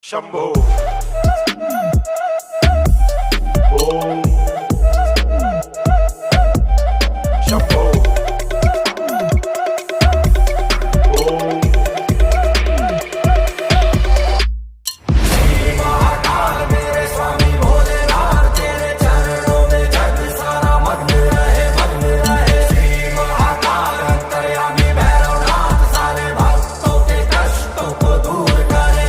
शंभो ओम शंभो ओम श्री महाकाल मेरे स्वामी भोलेनाथ तेरे चरणों में जग सारा मग्न रहे श्री महाकाल अंतर्यामी भैरवनाथ सारे भक्तों के कष्टों को दूर करे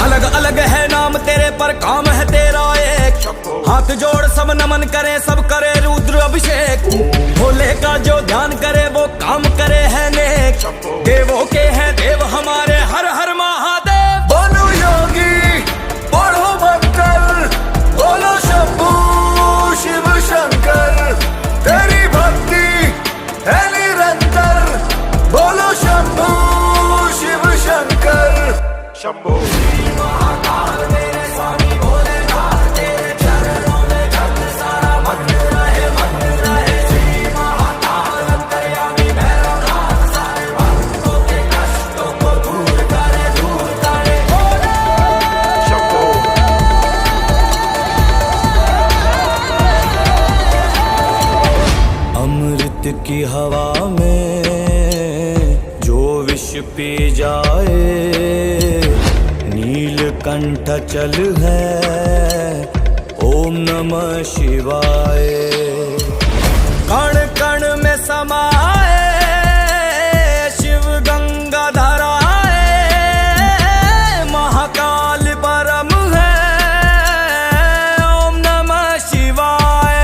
अलग अलग है नाम तेरे पर काम है तेरा एक हाथ जोड़ सब नमन करे सब करे रुद्र अभिषेक भोले का जो ध्यान करे वो काम करे है नेक देवों के हैं देव हमारे हर हर महादेव बोलो योगी पढ़ो मंत्र बोलो शंभू शिव शंकर तेरी भक्ति है निरंतर बोलो शंभू शिव शंकर शंभू महाकाल मेरे स्वामी भोलेनाथ तेरे चरणों में जग सारा मग्न रहे श्री महाकाल अंतर्यामी भैरवनाथ सारे भक्तों के कष्टों को दूर करे शंभो अमृत की हवा में जो विष पी जाए नीलकंठ चल है ओम नमः शिवाय कण कण में समाए शिव गंगा धराए महाकाल परम है ओम नमः शिवाय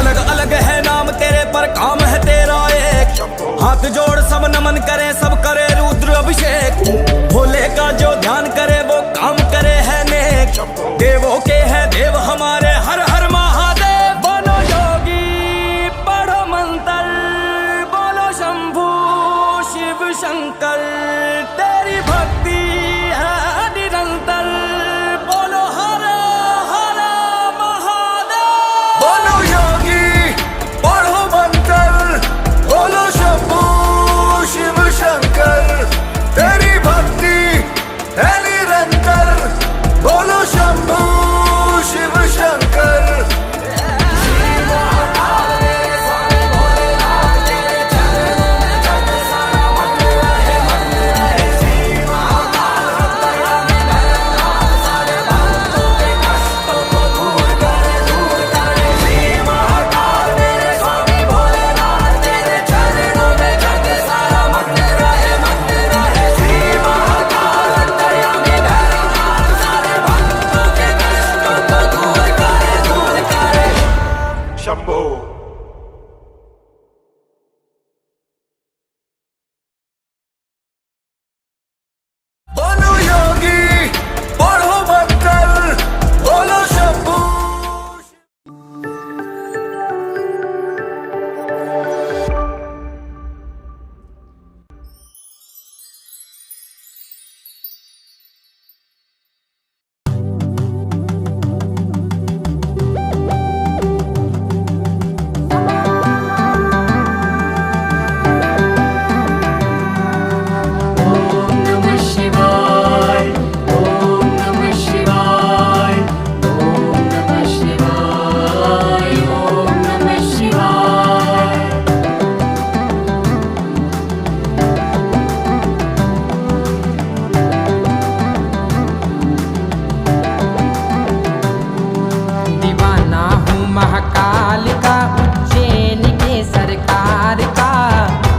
अलग अलग है नाम तेरे पर काम है तेरा एक हाथ जोड़ सब नमन करे सब करे रुद्र अभिषेक भोले का जो ध्यान करे वो काम करे है नेक देवों के हैं देव हमारे हर हर महादेव बोलो योगी पढ़ो मंत्र बोलो शंभू शिव शंकर तेरी भक्ति है निरंतर बोलो हर हर महादेव बोलो योगी पढ़ो मंत्र बोलो शंभू शिव शंकर तेरी भक्ति है निरंतर बोलो शंभू शिव शंकर श्री महाकाल मेरे स्वामी भोलेनाथ तेरे चरणों में जग सारा मग्न रहे श्री महाकाल अंतर्यामी भैरवनाथ सारे भक्तों के कष्टों को दूर करे श्री महाकाल मेरे स्वामी भोलेनाथ तेरे चरणों में जग सारा मग्न रहे श्री महाकाल अंतर्यामी भैरवनाथ सारे भक्तों के कष्टों को दूर करे शंभो बोलो योगी पढ़ो मंत्र बोलो शंभू ओम नमः शिवाय ओम नमः शिवाय ओम नमः शिवाय ओम नमः शिवाय दीवाना हूँ महाकाल का उज्जैन के सरकार का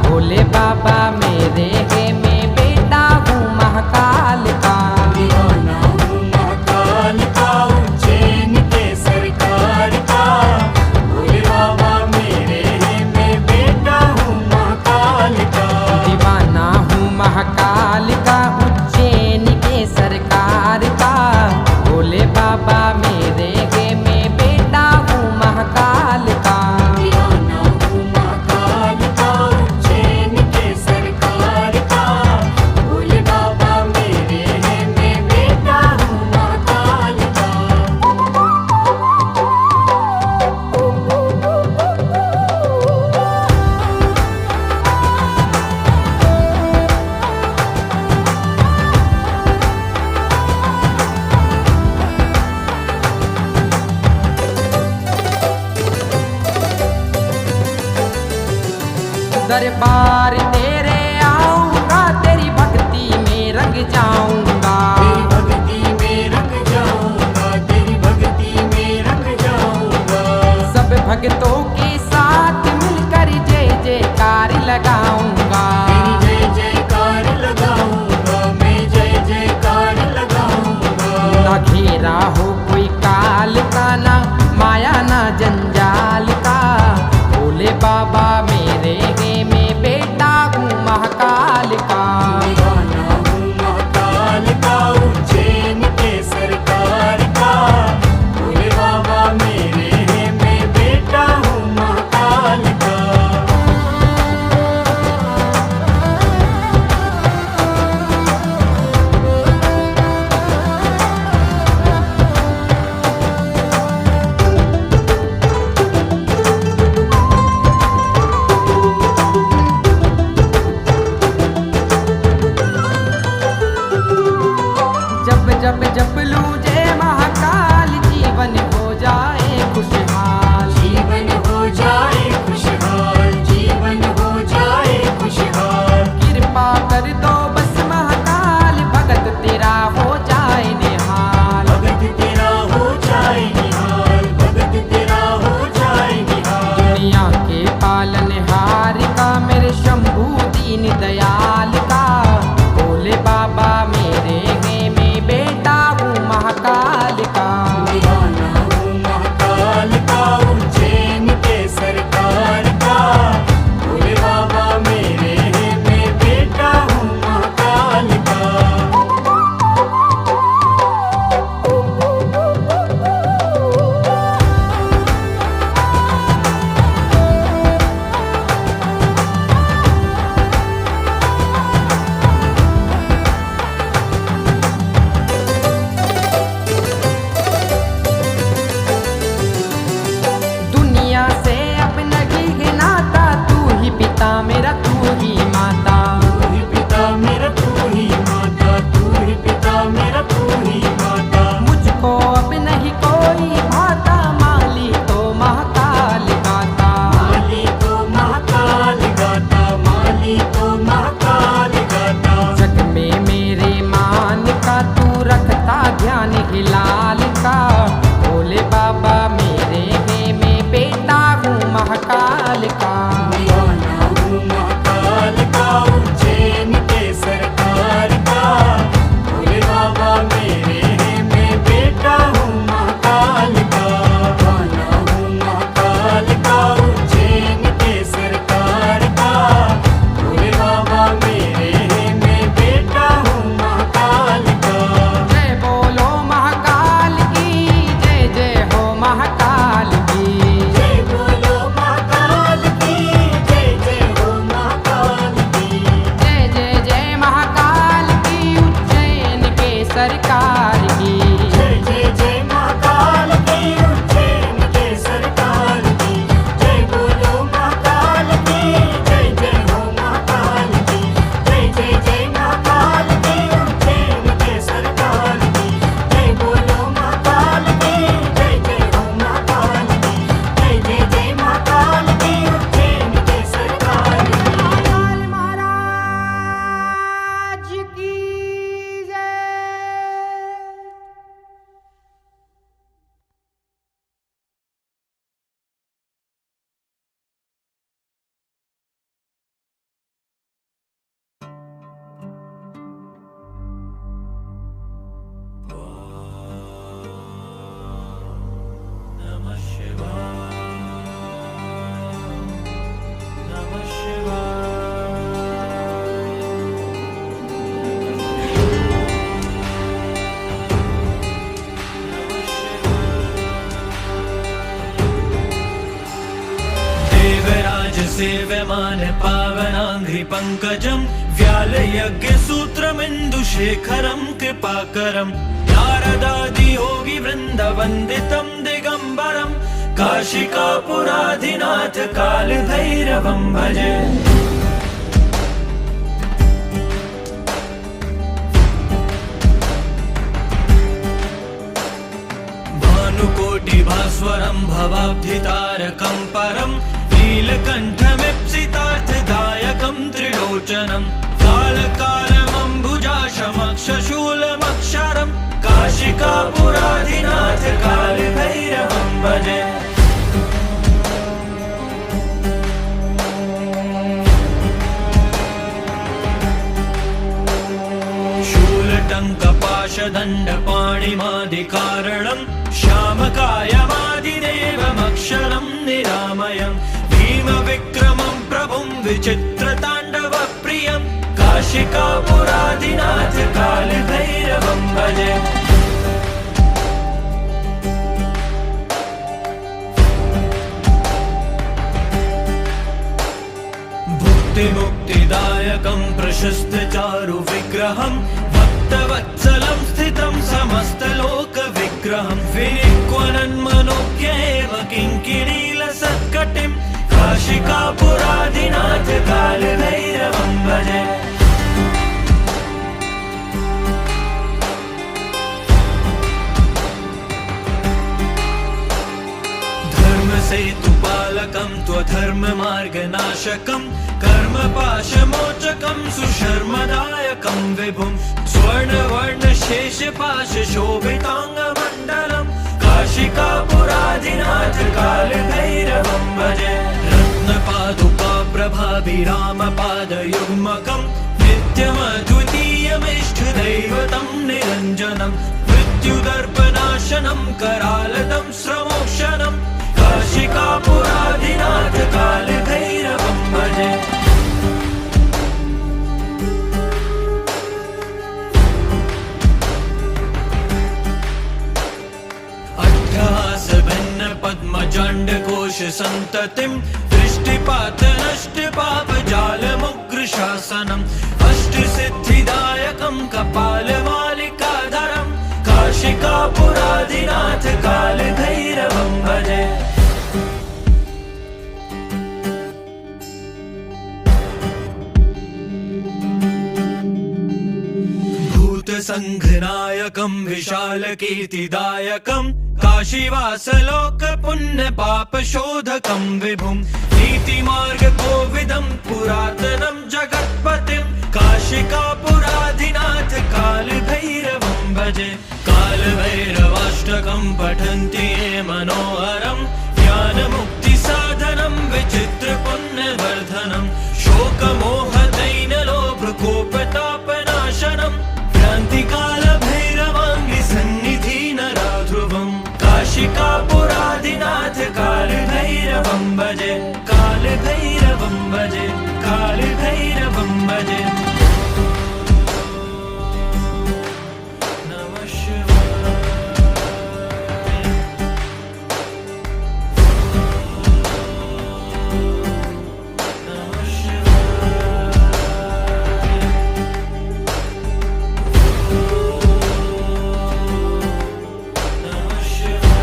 भोले बाबा मेरे है मैं बेटा हूँ महाकाल का दीवाना हूँ महाकाल का उज्जैन के सरकार का भोले बाबा मेरे हैं मैं बेटा हूँ महाकाल का दीवाना हूँ महाकाल का उज्जैन के सरकार का भोले बाबा मेरे है मैं बेटा हूँ महाकाल का दीवाना हूँ महाकाल का उज्जैन के सरकार का दरबार तेरे आऊंगा, तेरी भक्ति में रंग जाऊंगा। तेरी भक्ति में रंग जाऊंगा, तेरी भक्ति में रंग जाऊंगा। सब भक्तों के साथ मिलकर जय जयकार लगाऊंगा। तेरी जय जयकार लगाऊंगा, मैं जय जयकार लगाऊंगा। ना घेरा हो कोई काल का, ना माया ना जंजाल का। भोले बाबा मेरे गे में बेटा हूँ महाकाल का। दीवाना हूँ महाकाल का, उज्जैन के सरकार का। भोले बाबा मेरे हैं, मैं बेटा हूँ महाकाल का। जब जब लू जय महाकाल, जीवन हो जाए खुशहाल। जीवन हो जाए खुशहाल, जीवन हो जाए खुशहाल। कृपा कर दो बस महाकाल, भगत तेरा हो जाए निहाल। भगत तेरा हो जाए निहाल, भगत तेरा हो जाए निहाल। दुनिया के पालनहार का, मेरे शंभू दीन दयाल का। भोले बाबा मेरे गे में बेटा हूँ महाकाल का। दीवाना हूँ महाकाल का, उज्जैन के सरकार का। भोले बाबा मेरे हैं, मैं बेटा हूँ महाकाल का। दुनिया से अब नहीं गिनाता, तू ही पिता मेरा तू ही माता। तू ही पिता मेरा, तू ही माता। तू ही पिता मेरा, तू ही माता। मुझको अब नहीं कोई भाता, माली तो महाकाल गाता। माली तो महाकाल गाता, माली तो महाकाल गाता। जग में मेरे मान का, तू रखता ध्यान हिलाल का। भोले बाबा मेरे गे में बेटा हूँ महाकाल का। दीवाना हूँ महाकाल का, उज्जैन के सरकार का। भोले बाबा मेरे हैं, मैं बेटा हूँ महाकाल का। दीवाना हूँ महाकाल का, उज्जैन के सरकार का। भोले बाबा मेरे हैं, मैं बेटा हूँ महाकाल का। जय बोलो महाकाल की, जय जय हो महाकाल की। जय बोलो महाकाल की, जय जय हो महाकाल की। जय जय जय महाकाल की, उज्जैन के सरकार की। जय जय जय महाकाल की, उज्जैन के सरकार की। जय बोलो महाकाल की, जय जय हो महाकाल की। जय जय जय महाकाल की, उज्जैन के सरकार की। जय बोलो महाकाल की, जय जय हो महाकाल की। जय जय जय महाकाल की, उज्जैन के सरकार की। महाराज की जय। नमः शिवाय, नमः शिवाय। देवराज सेव्यमान पावनाङ्घ्रि पङ्कजं, व्यालयज्ञसूत्रमिन्दुशेखरं कृपाकरं। नारदादि योगी वृन्दवन्दितं दिगम्बरं, काशिकापुराधिनाथ कालभैरवं भजे। भानुकोटिभास्वरं भवाब्धितारकं परं, नीलकण्ठमीप्सितार्थदायकं कालकालमम्बुजाशमक्षशूलमक्षरम् काशिकापुराधिनाथ कालभैरवं भजे। शूलटङ्कपाशदण्डपाणिमादिकारणं श्यामकायमादिदेवमक्षरं निरामयं भीमविक्रमं प्रभुं विचित्रताण्डवप्रियं काशिकापुराधिनाथ कालभैरवं भजे। भुक्तिमुक्तिदायकं प्रशस्तचारुविग्रहं भक्तवत्सलं स्थितं समस्तलोकविग्रहं विनिक्वनन्मनोज्ञेव किङ्किणीलसत्कटिं काशिकापुराधिनाथ कालभैरवं भजे। धर्मसेतुपालकं त्वधर्ममार्गनाशकं कर्मपाशमोचकं सुशर्मदायकं विभुं स्वर्णवर्णशेषपाशशोभिताङ्गमण्डलं काशिकापुराधिनाथ कालभैरवं भजे। रत्नपादुकाप्रभाभिरामपादयुग्मकं नित्यमद्वितीयमिष्टदैवतं निरञ्जनं मृत्युदर्पनाशनं करालदं श्रमोक्षणं काशिकापुराधिनाथ कालभैरवं भजे। अट्टहासभिन्नपद्मजाण्डकोशसन्ततिं दृष्टिपातनष्टपापजालमुग्रशासनम् अष्टसिद्धिदायकं कपालमालिकाधरं काशिकापुराधिनाथ कालभैरवं भजे। भूतसङ्घनायकं विशालकीर्तिदायकं काशीवासलोकपुण्यपापशोधकं विभुं नीतिमार्गकोविदं पुरातनं जगत्पतिं काशिकापुराधिनाथ कालभैरवं भजे। कालभैरवाष्टकं पठन्ति ये मनोहरं ज्ञानमुक्तिसाधनं विचित्रपुण्यवर्धनं शोकमोहदैनलोभकोपतापनाशनं क्रान्तिकालभैरवाङ्गिसन्निधि नराध्रुवं काशिकापुराधिनाथ कालभैरवं भजे। कालभैरवं भजे। कालभैरवं भजे। नमः शिवाय। नमः शिवाय। नमः शिवाय।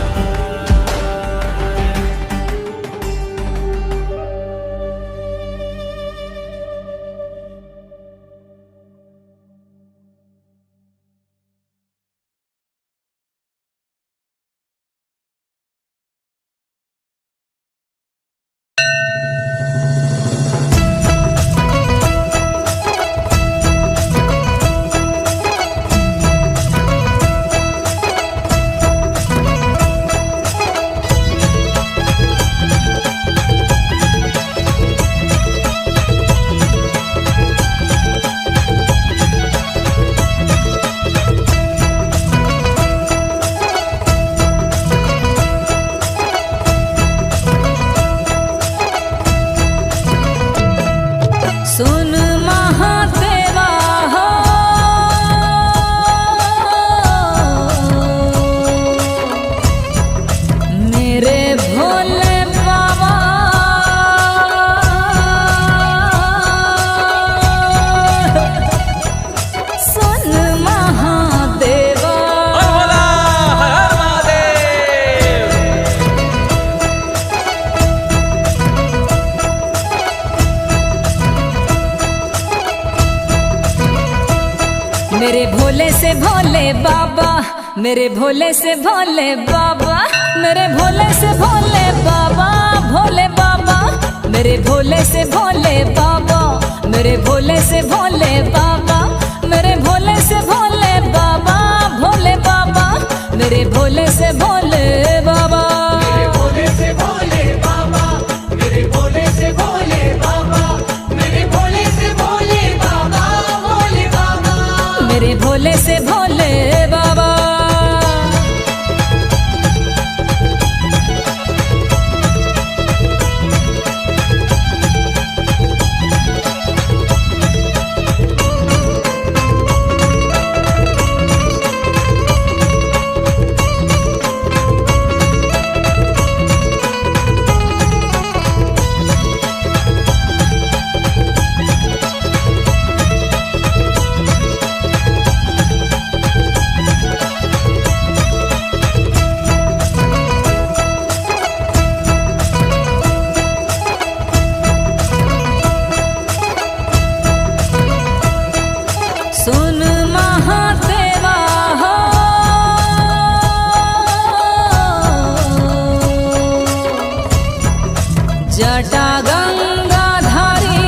सुन महादेवा हो मेरे भोले बाबा सुन महादेवा मेरे भोले से भोले बाबा मेरे भोले से भोले बाबा मेरे भोले से भोले बाबा भोले बाबा मेरे भोले से भोले बाबा मेरे भोले से भोले बाबा, मेरे भोले से भोले बाबा, भोले बाबा, मेरे भोले से भोले बाबा। मेरे भोले से भोले बाबा, मेरे भोले से भोले बाबा, मेरे भोले से भोले बाबा, भोले बाबा, मेरे भोले से भोले बाबा। सुन महादेवा हो, जटा गंगाधारी,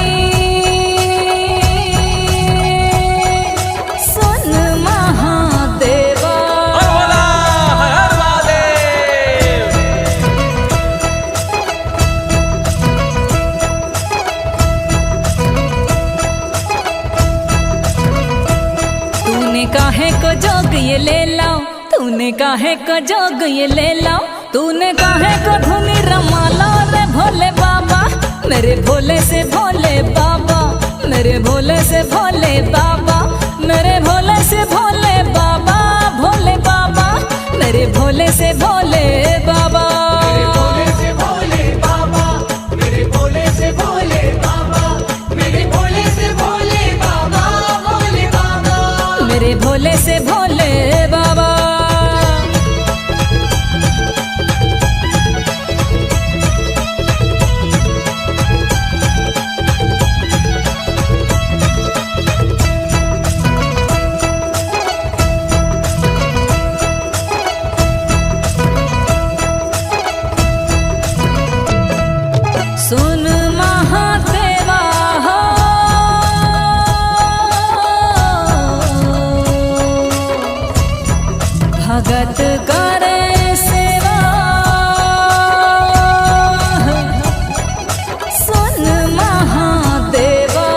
सुन महादेवा। तूने काहे को जोग ये ले लाओ, तूने काहे को जोग ये ले लाओ, तूने काहे को धुनी रमा लाओ रे भोले बाबा, मेरे भोले से भोले बाबा, मेरे भोले से भोले बाबा, मेरे भोले से भोले बाबा, भोले बाबा, मेरे भोले से भोले बाबा। मेरे भोले से भोले बाबा, मेरे भोले से भोले बाबा, मेरे भोले से भोले बाबा, भोले बाबा, मेरे भोले से भोले बाबा। सुन महादेवा हो, भगत करे सेवा, सुन महादेवा।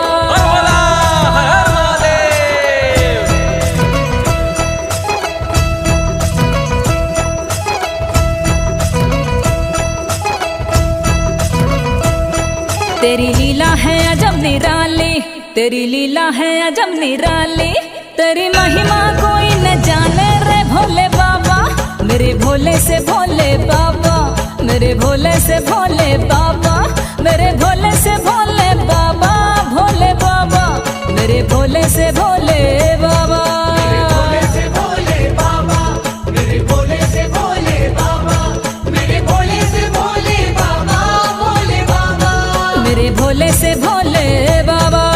तेरी लीला है अजब निराली, तेरी लीला है अजब निराली, तेरी महिमा कोई न जाने रे भोले बाबा, मेरे भोले से भोले बाबा, मेरे भोले से भोले बाबा, मेरे भोले से भोले बाबा, भोले बाबा, मेरे भोले से भोले बाबा। मेरे भोले से भोले बाबा, मेरे भोले से भोले बाबा, मेरे भोले से भोले बाबा, भोले बाबा, मेरे भोले से भोले बाबा।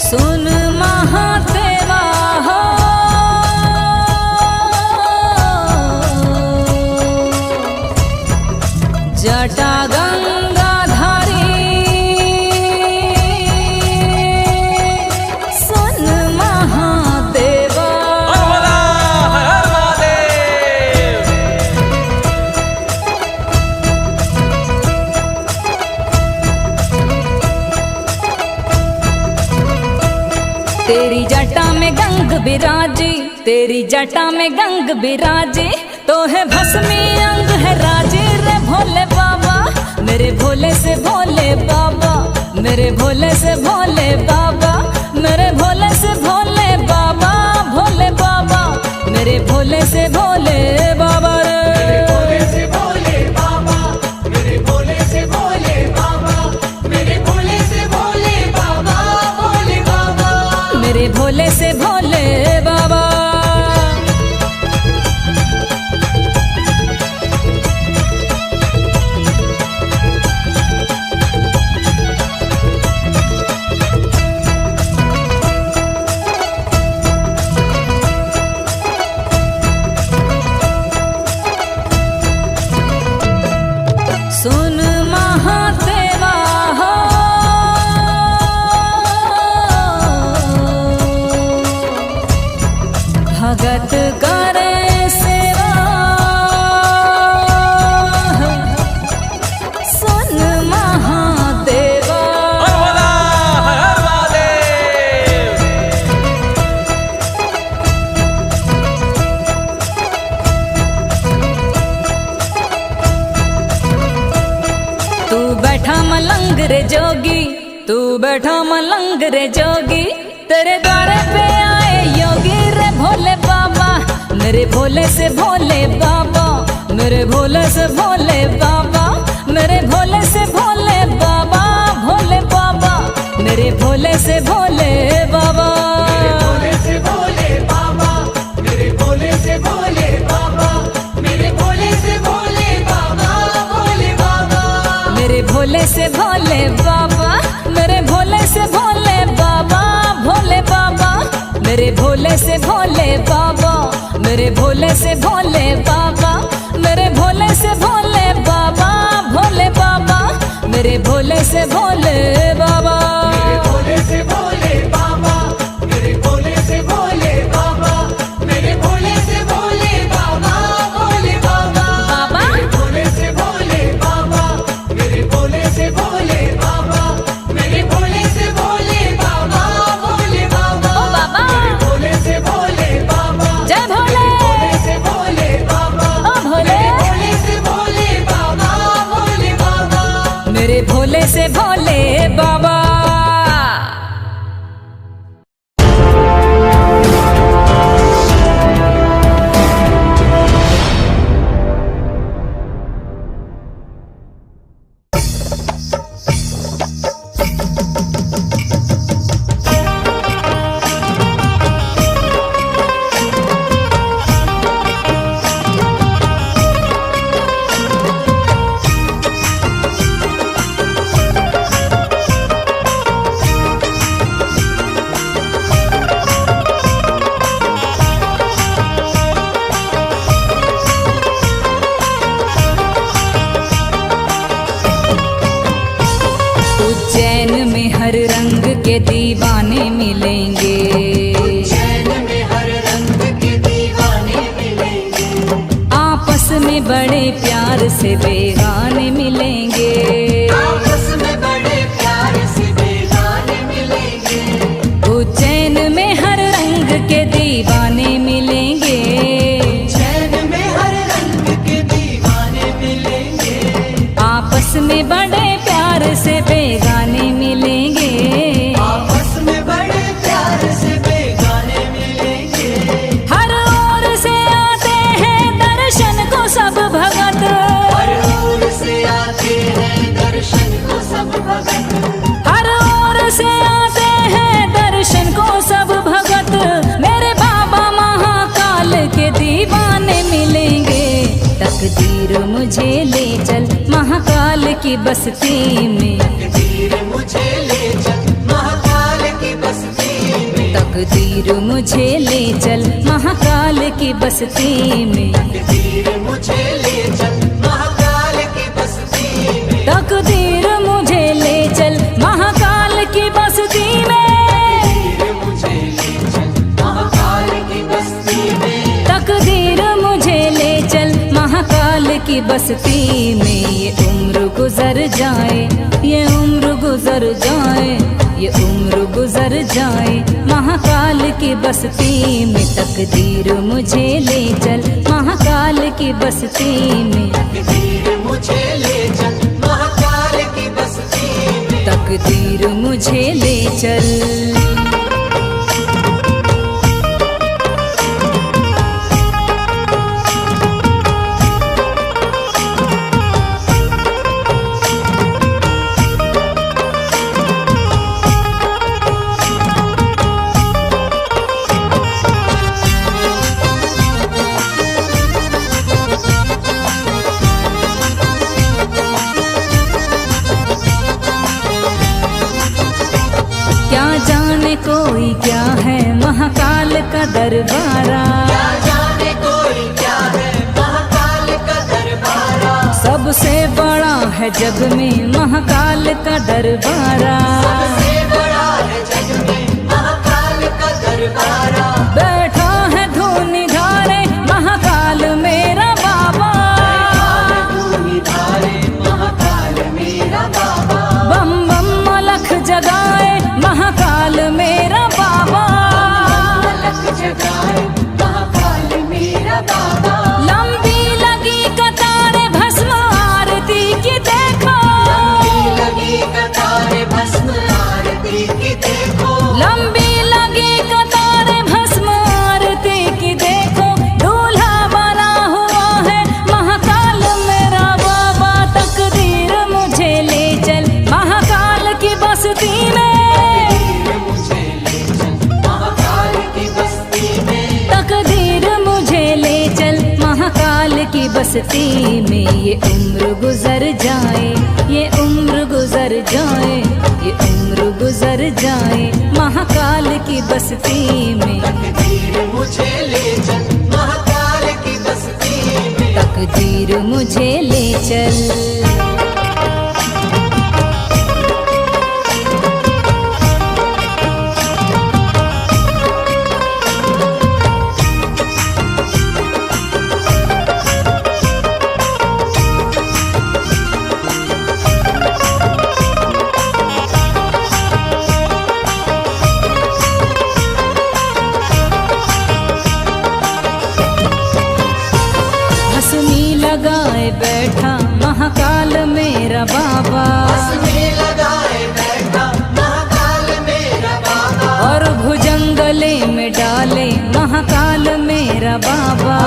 सुन महादेवा हो, जटा गंगाधारी, सुन महादेवा। तेरी जटा में गंग बिराजी, तेरी जटा में गंग बिराजी, तो है भस्मी अंग है राजी रे भोले बाबा, मेरे भोले से भोले बाबा, मेरे भोले से भोले बाबा, मेरे भोले से भोले बाबा, भोले भोले से भोले बाबा रे। भोले से भोले बाबा, मेरे भोले से भोले बाबा, मेरे भोले से भोले बाबा, भोले बाबा। मेरे भोले से भोले बाबा। सुन महादेवा हो, भगत करे सेवा। सुन महादेवा, तू बैठा मलंग रे जोगी, तू बैठा मलंग रे जोगी, तेरे द्वार पे आए योगी रे भोले बाबा। मेरे भोले से भोले बाबा, मेरे भोले से भोले बाबा, मेरे भोले से भोले बाबा, भोले बाबा। मेरे भोले से भोले बाबा। भोले से भोले बाबा, मेरे भोले से भोले बाबा, मेरे भोले से भोले बाबा, भोले बाबा। मेरे भोले से भोले बाबा, मेरे भोले से भोले बाबा, भोले बाबा। मेरे भोले से भोले बाबा, मेरे भोले से भोले बाबा, मेरे भोले से भोले बाबा, भोले बाबा। मेरे भोले से भोले बाबा। भोले से भोले बाबा, मेरे भोले से भोले बाबा, मेरे भोले से भोले बाबा, भोले बाबा। बाबा भोले से भोले बाबा, मेरे भोले से भोले बाबा, मेरे भोले से भोले बाबा, भोले बाबा। ओ बाबा, भोले से भोले बाबा, जय भोले। भोले से भोले बाबा, ओ भोले, भोले से भोले बाबा, भोले बाबा। मेरे भोले से भोले बाबा। उज्जैन में हर रंग के दीवाने मिलेंगे, चैन में हर रंग के दीवाने मिलेंगे, आपस में बड़े प्यार से बेगाने मिलेंगे। आपस में बड़े प्यार से बेगाने मिलेंगे। उज्जैन में हर रंग के दीवाने मिलेंगे, चैन में हर रंग के दीवाने मिलेंगे, आपस में बड़े प्यार से बेगाने मिलेंगे। आपस में बड़े प्यार से बेगाने मिलेंगे। हर ओर से आते हैं दर्शन को सब भगत, हर ओर से आते हैं दर्शन को सब भगत, हर ओर से आते हैं दर्शन को सब भगत। मेरे बाबा महाकाल के दीवाने मिलेंगे। तकदीर मुझे ले चल महाकाल की बस्ती में, तकदीर मुझे ले चल महाकाल की बस्ती में, तकदीर मुझे ले चल महाकाल की बस्ती में, तकदीर मुझे ले चल महाकाल की बस्ती में, तकदीर मुझे ले चल महाकाल की बस्ती में, तकदीर मुझे ले चल महाकाल की बस्ती में, तकदीर मुझे ले चल महाकाल की बस्ती में। ये उम्र गुजर जाए, ये उम्र गुजर जाए, ये उम्र गुजर जाए महाकाल की बस्ती में। तकदीर मुझे ले चल महाकाल की बस्ती में, तकदीर मुझे ले चल महाकाल की बस्ती में, तकदीर मुझे ले चल। का दरबारा। जाने कोई क्या है महाकाल का दरबारा। सबसे बड़ा है जग में महाकाल का दरबारा। सबसे बड़ा है जग में महाकाल का दरबारा। बैठा है धूनी धारे महाकाल मेरा बाबा। धूनी धारे महाकाल मेरा बाबा। बम बम अलख जगाए महाकाल मेरा बाबा। अलख जगाए महाकाल मेरा बाबा। लंबी लगी कतारे भस्म आरती की देखो। लगी कतारे भस्म आरती की देखो। लंबी लगी कतारे भस्म आरती की देखो। दूल्हा बना हुआ है महाकाल मेरा बाबा। तकदीर मुझे ले चल महाकाल की बस्ती में। मुझे ले चल महाकाल की बस्ती में। तकदीर मुझे ले चल महाकाल की बस्ती में। ये उम्र गुजर जाए, ये उम्र गुजर जाए, ये उम्र गुजर जाए महाकाल की बस्ती में। तकदीर मुझे ले चल महाकाल की बस्ती में। तकदीर मुझे ले चल। हंसनी लगाए बैठा महाकाल मेरा बाबा। हंसने लगाए बैठा महाकाल मेरा बाबा। और भुजंगले में डाले महाकाल मेरा बाबा।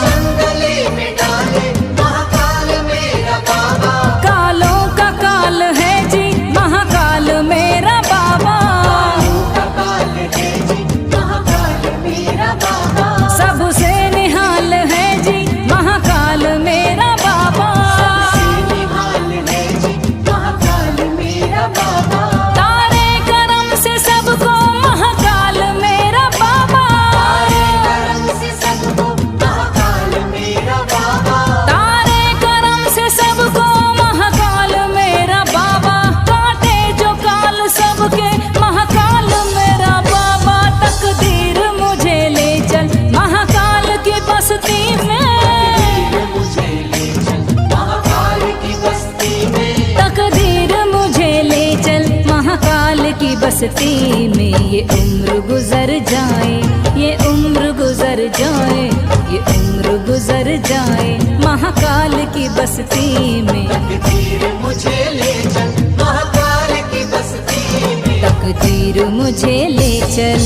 जंगले में डाले महाकाल मेरा बाबा। कालों का काल है जी महाकाल मेरा बाबा। काल है जी महाकाल मेरा बाबा। सबसे निहाल है जी महाकाल मेरा बाबा। निहाल है जी महाकाल मेरा बाबा। तारे करम से सबको महाकाल मेरा बाबा। करम से सबको महाकाल मेरा बाबा। तारे करम से सबको महाकाल मेरा बाबा। काटे जो काल सबके महाकाल मेरा बाबा। तकदीर मुझे ले चल महाकाल की बस्ती में। मुझे ले चल महाकाल की बस्ती में। तकदीर मुझे ले चल महाकाल की बस्ती में। ये उम्र गुजर जाए, ये उम्र गुजर जाए, ये उम्र गुजर जाए महाकाल की बस्ती में। तकदीर मुझे ले चल महाकाल की बस्ती में। तकदीर मुझे ले चल।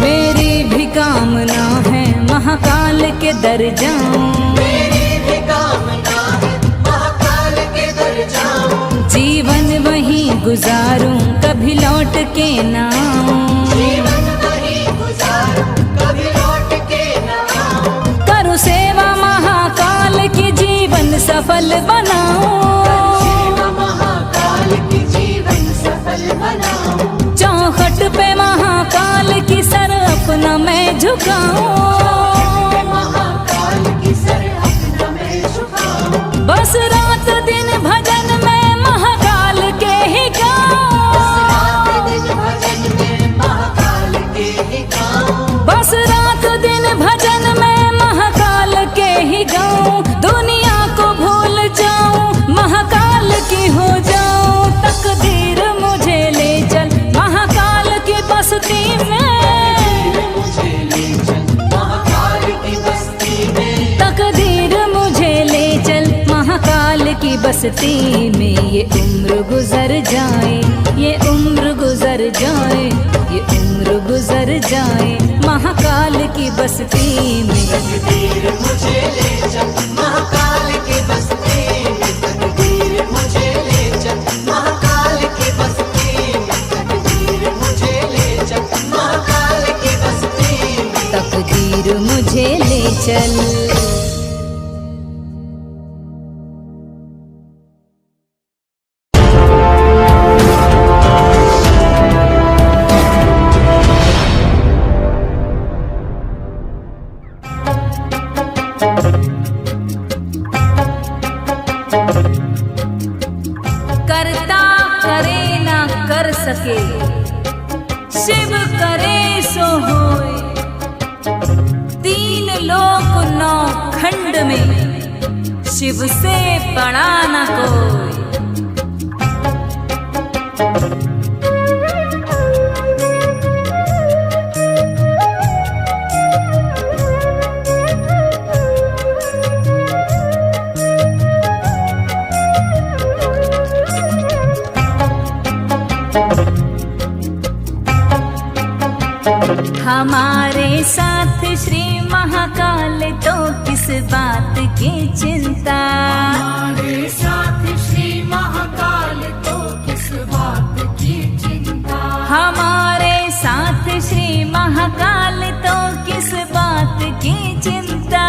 मेरी भी कामना है महाकाल के दर जाऊं। मेरी भी कामना है महाकाल के दर जाऊं। जीवन वहीं गुजारूं कभी लौट के ना आऊं। जीवन वहीं गुजारूं कभी लौट के ना आऊं। करूं सेवा महाकाल की जीवन सफल बनाऊं। सेवा महाकाल की जीवन सफल बनाऊं। चौखट पे महाकाल की सर अपना मैं झुकाऊं। महाकाल की सर अपना मैं झुकाऊं। बस रात दिन भजन में महाकाल के ही गाऊं। दिन भजन में महाकाल के ही गाऊं। बस रात दिन भजन में महाकाल के ही गाऊं। दुनिया को भूल जाऊं महाकाल की हो जाऊं। तकदीर मुझे ले चल महाकाल की बस्ती में। मुझे ले चल महाकाल की बस्ती में ये उम्र गुजर जाए, ये उम्र गुजर जाए, ये उम्र गुजर जाए महाकाल की बस्ती में। तकदीर मुझे ले चल महाकाल की बस्ती में, तकदीर मुझे ले चल महाकाल की बस्ती में, तकदीर मुझे ले चल महाकाल की बस्ती में, तकदीर मुझे ले चल। करता करे ना कर सके, शिव करे सो होए, तीन लोक नौ खंड में शिव से बड़ा न कोई। हमारे साथ श्री महाकाल तो किस बात की चिंता, हमारे साथ श्री महाकाल तो किस बात की चिंता, हमारे साथ श्री महाकाल तो किस बात की चिंता,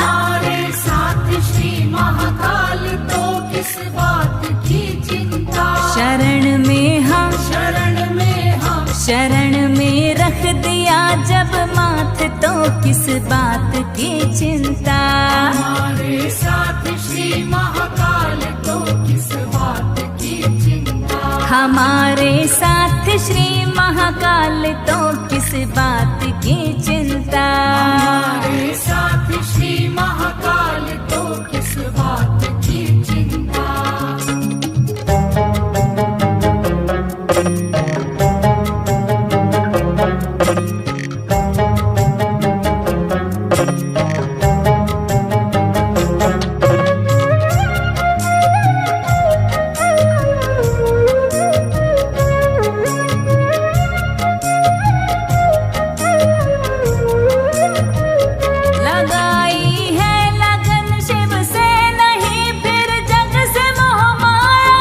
हमारे साथ श्री महाकाल तो किस बात की चिंता। शरण में हम, शरण में हम, शरण में रख दिया जब माथ तो किस बात की चिंता। हमारे साथ श्री महाकाल तो किस बात की चिंता, हमारे साथ श्री महाकाल तो किस बात की चिंता। हमारे साथ श्री महाकाल तो किस बात की चिंता। लगाई है लगन शिव से नहीं फिर जग से मोह माया,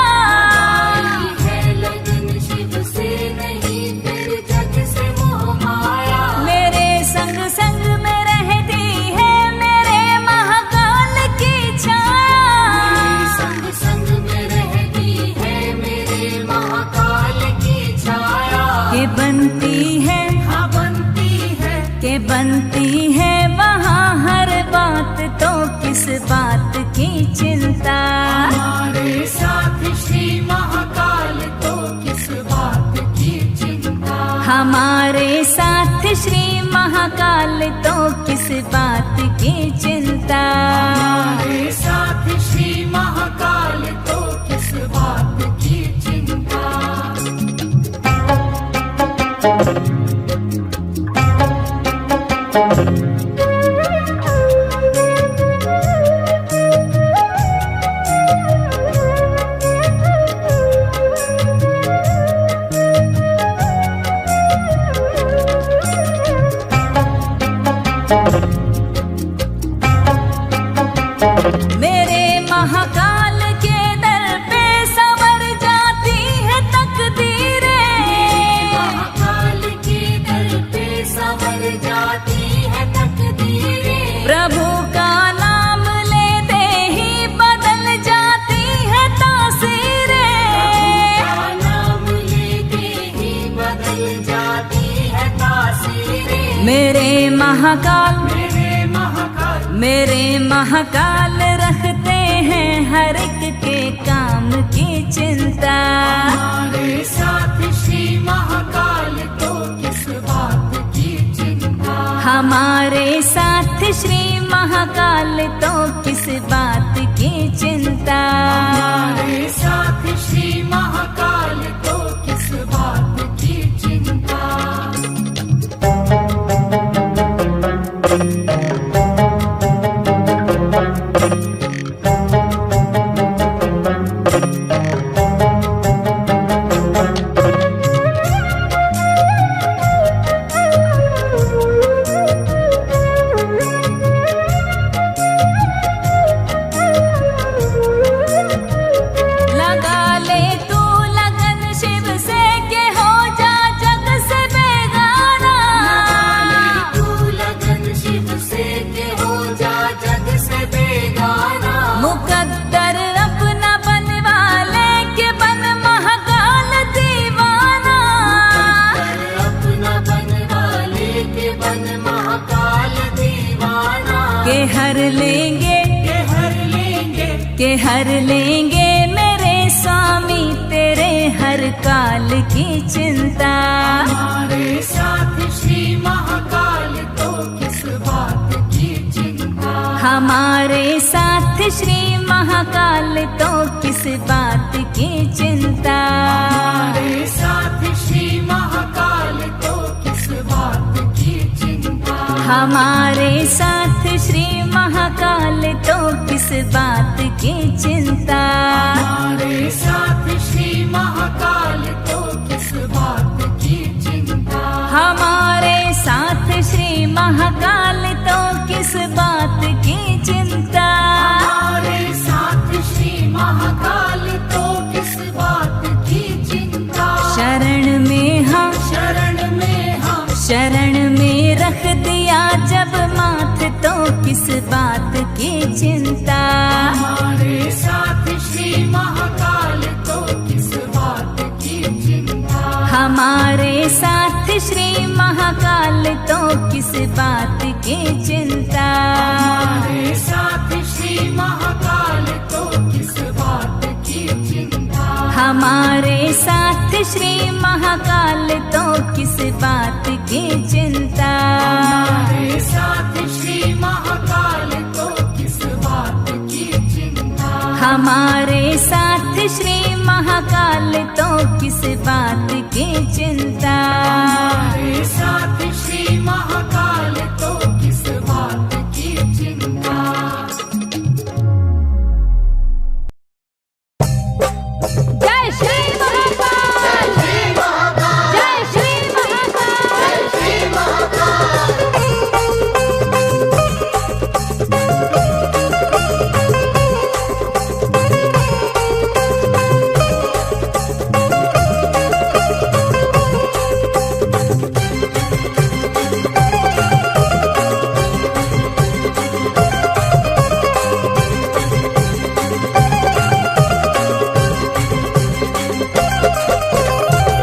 है लगन शिव से नहीं फिर जग से मोह माया। मेरे संग संग में रहती है मेरे महाकाल की छाया, संग संग में रहती है मेरे महाकाल की छाया। के बनती है, हाँ बनती है, के बनती है वहाँ हर बात तो किस बात की चिंता। हमारे साथ श्री महाकाल तो किस बात की चिंता। हमारे साथ श्री महाकाल तो किस बात की चिंता। हमारे साथ श्री महाकाल तो किस बात की चिंता। मेरे महाकाल के दर पे संवर जाती है तकदीरें, महाकाल के दर पे संवर जाती है तकदीरें। प्रभु का नाम लेते ही बदल जाती है तासीरें। का नाम लेते ही बदल जाती है तासीरें। मेरे महाकाल, मेरे महाकाल, मेरे महाकाल रखते हैं हर एक के काम की चिंता। हमारे साथ श्री महाकाल तो किस बात की चिंता। हमारे साथ श्री महाकाल तो किस बात की चिंता। हमारे साथ श्री महाकाल तो किस बात की चिंता। लेंगे के हर लेंगे मेरे स्वामी तेरे हर काल की चिंता। हमारे साथ श्री महाकाल तो किस बात की चिंता। हमारे साथ श्री महाकाल तो किस बात की चिंता। हमारे साथ श्री महाकाल तो किस बात की चिंता। हमारे साथ श्री महाकाल तो किस बात की चिंता। हमारे साथ श्री महाकाल तो किस बात की चिंता। हमारे साथ श्री महाकाल तो किस बात की चिंता। हमारे साथ श्री महाकाल तो किस बात की चिंता। शरण में हाँ शरण में हम शरण में रख दिया जब माथ तो किस बात की चिंता। हमारे साथ श्री महाकाल तो किस बात की चिंता। हमारे साथ श्री महाकाल तो किस बात की चिंता। हमारे साथ श्री महाकाल तो किस बात की चिंता। हमारे साथ श्री महाकाल तो किस बात की चिंता। हमारे साथ श्री महाकाल तो किस बात की चिंता। हमारे साथ श्री महाकाल तो किस बात की चिंता। हमारे साथ श्री महाकाल तो किस बात की चिंता। जय श्री महाकाल जय श्री महाकाल।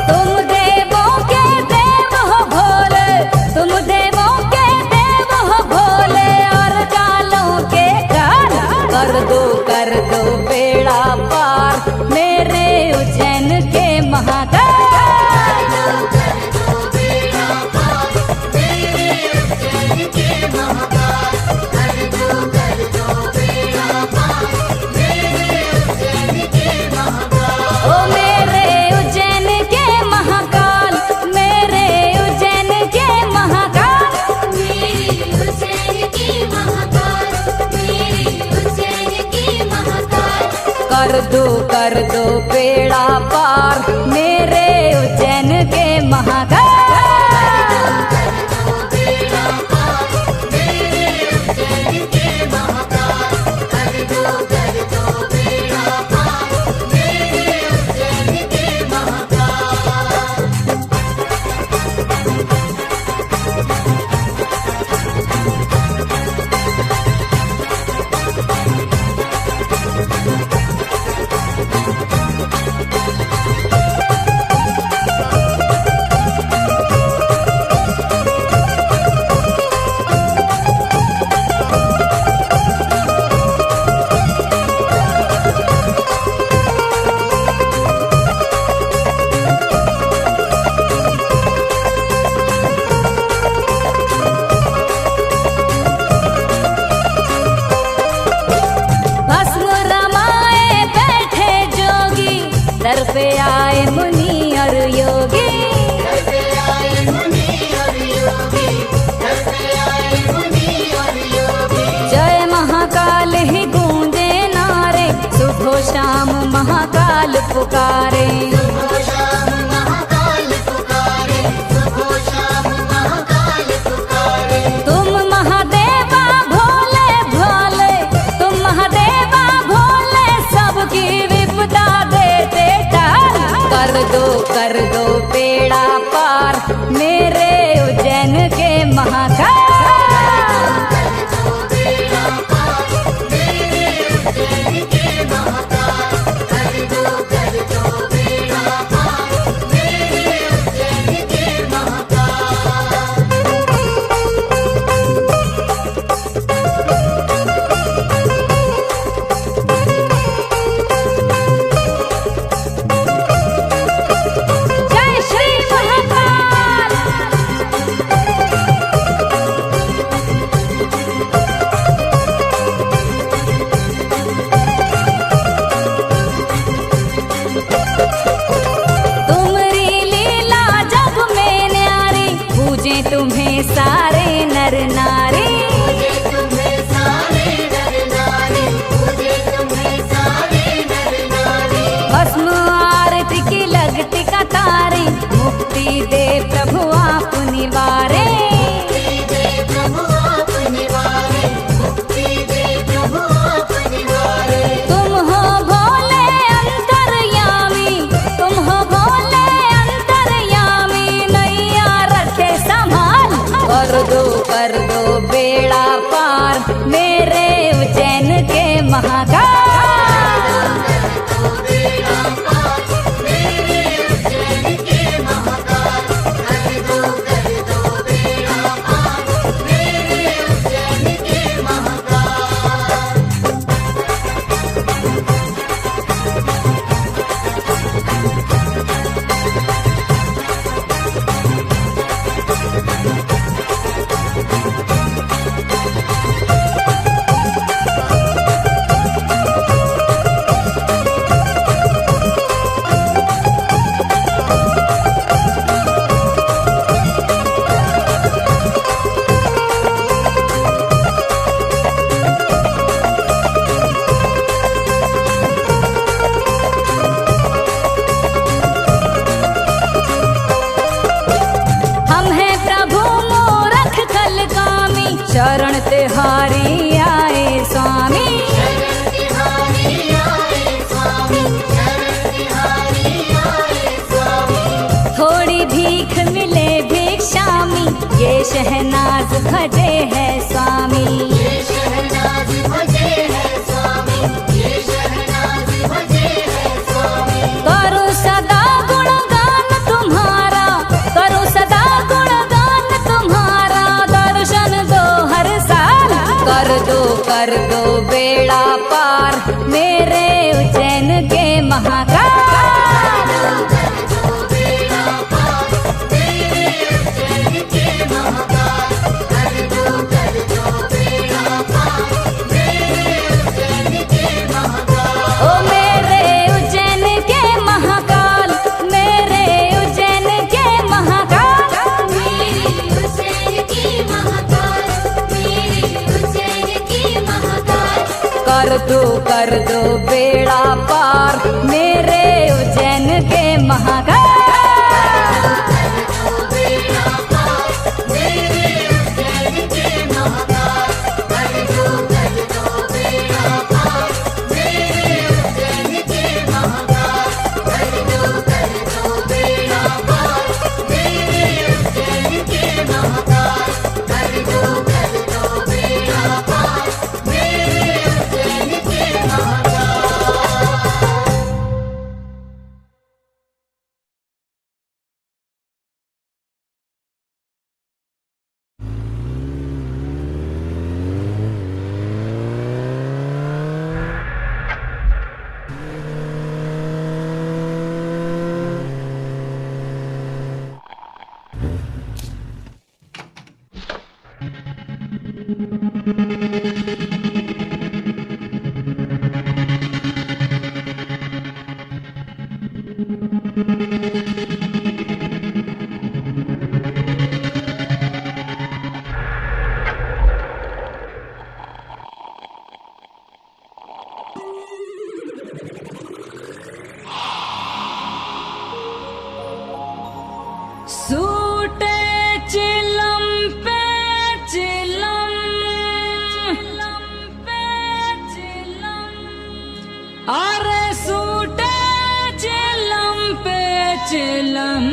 तुम देवों के देव हो भोले, तुम देवों के देव हो भोले, और कालों के काल कर दो बेड़ा पार मेरे उज्जैन के महाकाल। ओ मेरे उज्जैन के महाकाल, मेरे उज्जैन के महाकाल। मेरी उज्जैन की महाकाल, मेरी उज्जैन की महाकाल। कर दो बेड़ा पार मेरे उज्जैन के महाकाल। भस्म रमाए बैठे जोगी, दर पे आए मुनि और योगी। जय महाकाल ही गूंजे नारे, सुबह शाम महाकाल पुकारे। तुम महादेवा भोले भोले, तुम महादेवा भोले, सबकी विपदा देते टाल। कर दो बेड़ा पार मेरे उज्जैन के महाकाल। महाकाल। हम हैं प्रभु मूरख कलगामी, शरण तिहारी आए स्वामी। थोड़ी भीख मिले भिक्षामी, ये शहनाज भजे है स्वामी। करो सदा गुणगान तुम्हारा, करो सदा गुणगान तुम्हारा, दर्शन दो हर साल। कर दो बेड़ा पार मेरे उज्जैन के महाकाल। ओ मेरे उज्जैन के महाकाल, मेरे उज्जैन के महाकाल। मेरी उज्जैन की महाकाल, मेरी उज्जैन की महाकाल। कर दो बेड़ा पार मेरे उज्जैन के महाकाल। सूटे चिलम पे चिलम, अरे सूटे चिलम पे चिलम।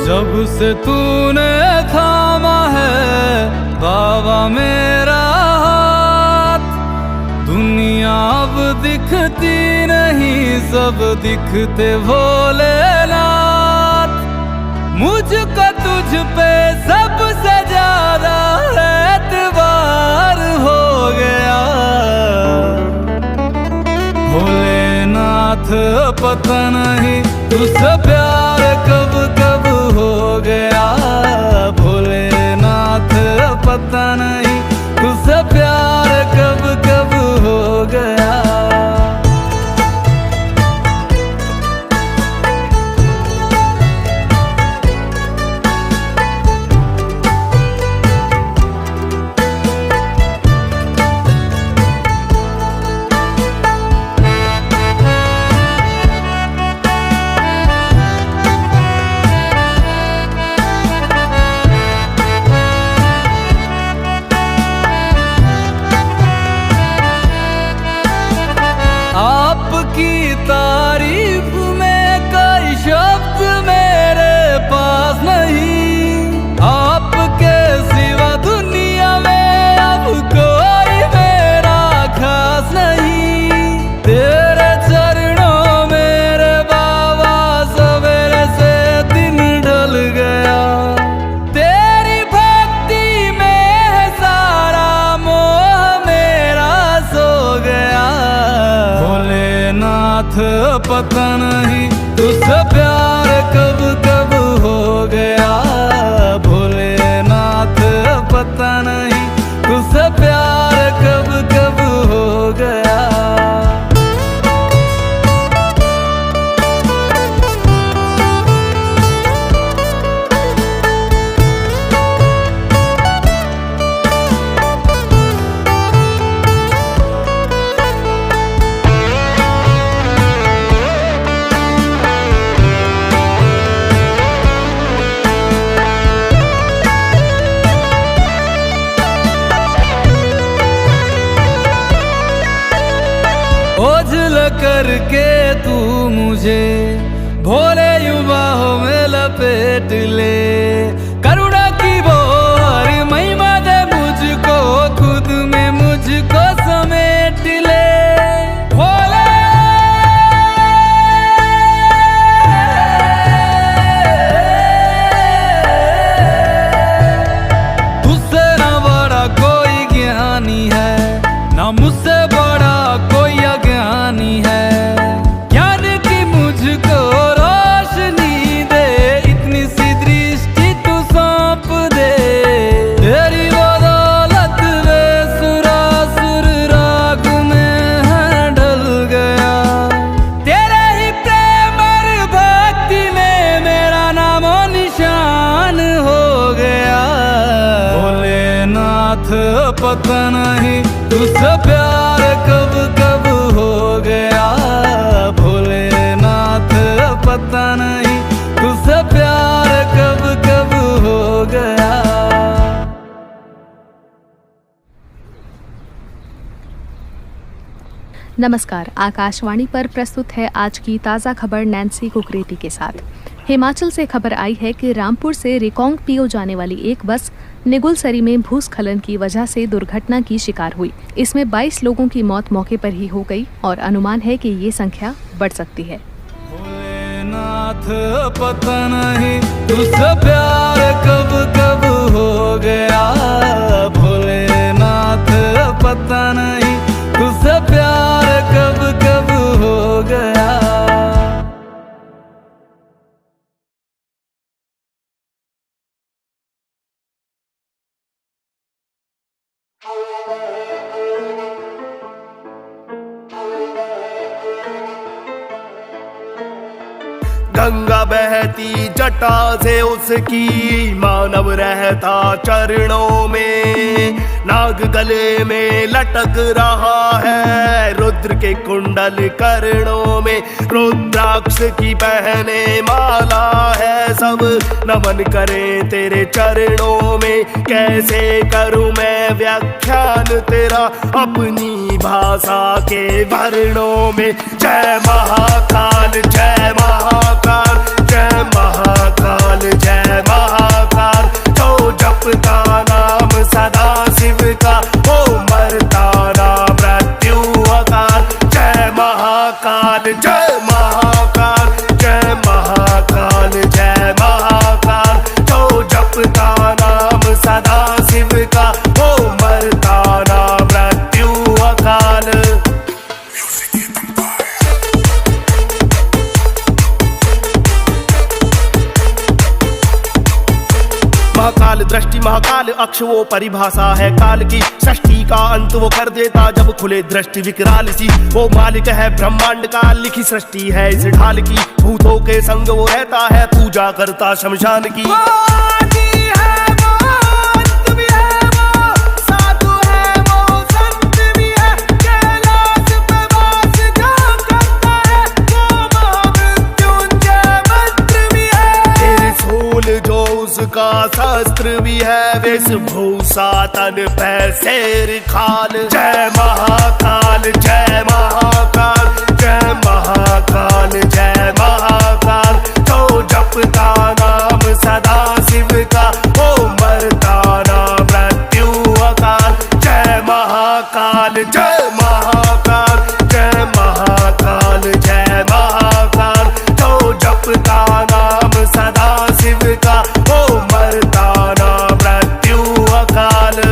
जब से तूने थामा है बाबा मेरा हाथ, दुनिया अब दिखती नहीं, सब दिखते भोलेनाथ। मुझको तुझ पे सबसे ज्यादा एतबार हो गया भोलेनाथ, पता नहीं तुझसे प्यार कब कब हो गया भोलेनाथ, पता नहीं तुझसे प्यार कब कब हो गया। आपकी तारीफ में कोई शब्द मेरे पास नहीं, आपके सिवा दुनिया में अब कोई मेरा खास नहीं। तेरे चरणों मेरे बाबा सवेरे से दिन ढल गया, तेरी भक्ति में है सारा मोह मेरा सो गया भोलेनाथ, पता नहीं तुझसे प्यार कब कब हो गया भोलेनाथ, पता नहीं तुझसे प्यार कब कब हो गया। ओझल करके तू मुझे भोले युवाओं में लपेट ले, करुणा की वो हर महिमा दे मुझको, खुद में मुझको समेट ले भोले। तुझसे ना बड़ा कोई ज्ञानी है, ना मुझसे बड़ा कोई अज्ञानी है, ज्ञान की मुझको रोशनी दे, इतनी सी दृष्टि तू सौंप दे। तेरी बदौलत वे सुरासुर राग में है ढल गया, तेरे ही प्रेम और भक्ति में मेरा नामो निशान हो गया भोलेनाथ, पता नहीं तुझसे प्यार कब कब हो गया भोलेनाथ, पता नहीं तुझसे प्यार कब कब हो गया। नमस्कार, आकाशवाणी पर प्रस्तुत है आज की ताज़ा खबर नैन्सी कुकरेती के साथ। हिमाचल से खबर आई है कि रामपुर से रिकांगपिओ जाने वाली एक बस निगुलसरी में भूस्खलन की वजह से दुर्घटना की शिकार हुई। इसमें 22 लोगों की मौत मौके पर ही हो गई और अनुमान है कि ये संख्या बढ़ सकती है। भोलेनाथ, पता नहीं तुझसे प्यार कब कब हो गया भोलेनाथ, पता नहीं तुझसे प्यार कब कब हो गया। गंगा बहती जटा से उसकी, मानव रहता चरणों में, नाग गले में लटक रहा है, रुद्र के कुंडल कर्णों में, रुद्राक्ष की पहने माला है, सब नमन करें तेरे चरणों में। कैसे करूं मैं व्याख्यान तेरा अपनी भाषा के वर्णों में। जय महाकाल, जय महाकाल, जय महाकाल, जय महाकाल दृष्टि महाकाल अक्ष वो परिभाषा है काल की, सृष्टि का अंत वो कर देता जब खुले दृष्टि विकराल सी। वो मालिक है ब्रह्मांड का, लिखी सृष्टि है इस ढाल की, भूतों के संग वो रहता है, पूजा करता शमशान की। का शस्त्र भी है, वेशभूषा तन पे शेर खाल। जय महाकाल जय महाकाल जय महाकाल जय महाकाल, तो जपता नाम सदा शिव का, वो मरता ना मृत्यु अकाल। जय महाकाल जय महाकाल जय महाकाल जय महाकाल, तो जपता नाम सदा शिव का, वो मरता ना मृत्यु अकाल।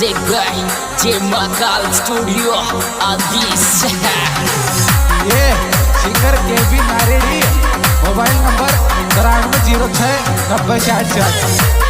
म्यूजिक बाय जय महाकाल स्टूडियो आदिश। ये सिंगर केबी नारेडी, मोबाइल नंबर 9306 90 66।